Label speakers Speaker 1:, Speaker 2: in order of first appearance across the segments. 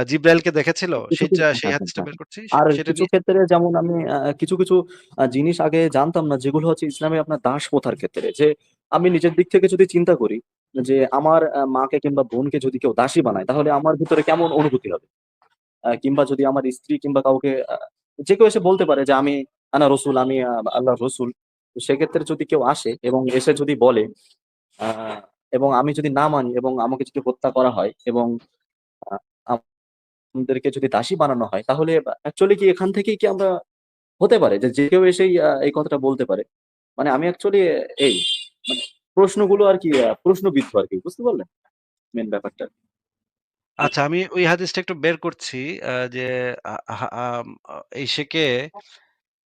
Speaker 1: জিব্রাইলকে দেখেছিল?
Speaker 2: কিছু, কিছু
Speaker 1: সেই
Speaker 2: হ্যাঁ, হ্যাঁ,
Speaker 1: হাদিসটা
Speaker 2: হ্যাঁ।
Speaker 1: বের করছি।
Speaker 2: আর
Speaker 1: সেটা
Speaker 2: কিছু
Speaker 1: নিয়ে
Speaker 2: ক্ষেত্রে যেমন আমি কিছু, কিছু জিনিস আগে জানতাম না যেগুলো হচ্ছে ইসলামে আপনার দাস প্রথার ক্ষেত্রে। যে আমি নিজের দিক থেকে যদি চিন্তা করি যে আমার মাকে কিংবা বোনকে যদি কেউ দাসী বানায় তাহলে আমার ভিতরে কেমন অনুভূতি হবে? কিংবা যদি আমার স্ত্রী কিংবা কাউকে যে কেউ এসে বলতে পারে যে আমি আনা রসুল, আমি আল্লাহর রসুল। তো সেক্ষেত্রে যদি কেউ আসে এবং এসে যদি বলে আহ এবং আমি যদি না মানি এবং আমাকে যদি হত্যা করা হয় এবং আহ, আমাদেরকে যদি দাসী বানানো হয় তাহলে অ্যাকচুয়ালি কি এখান থেকেই কি আমরা হতে পারে যে যে কেউ এসেই এই কথাটা বলতে পারে? মানে আমি অ্যাকচুয়ালি এই মানে প্রশ্নগুলো আর কি প্রশ্নবিদ্ধ আর কি, বুঝতে পারলেন মেন ব্যাপারটা?
Speaker 1: আচ্ছা, আমি ওই হাদিসটা একটু বের করছি। যে আ আহা আম আ ইসেকে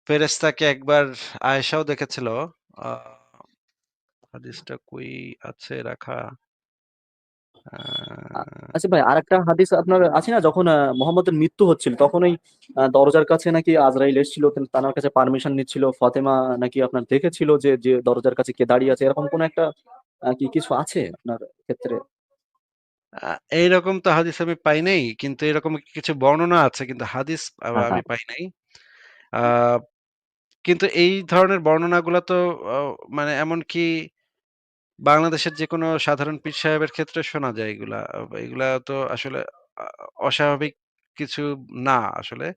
Speaker 1: ফেরেশতাকে একবার আয়েশাও দেখেছিল। আ হাদিসটা কই আছে রাখা?
Speaker 2: আ
Speaker 1: আ
Speaker 2: আচ্ছা ভাই, আরেকটা হাদিস আপনার আছে না, যখন মোহাম্মদের মৃত্যু হচ্ছিল তখন ওই দরজার কাছে নাকি আজরাইল এসেছিল, তার কাছে পারমিশন নিচ্ছিল। ফাতেমা নাকি আপনার দেখেছিল যে যে দরজার কাছে কে দাঁড়িয়ে আছে, এরকম কোন একটা কি কিছু আছে আপনার ক্ষেত্রে?
Speaker 1: আ এইরকম তো হাদিস আমি পাই নাই। কিন্তু এরকম কিছু বর্ণনা আছে। কিন্তু হাদিস
Speaker 2: হ্যাঁ,
Speaker 1: আমি
Speaker 2: হ্যাঁ,
Speaker 1: পাই নাই। আ কিন্তু এই ধরনের বর্ণনাগুলা তো অ মানে এমনকি বাংলাদেশের যেকোনো সাধারণ পীর সাহেবের ক্ষেত্রে শোনা যায় এগুলা। এগুলা তো আসলে আ অস্বাভাবিক কিছু না আসলে।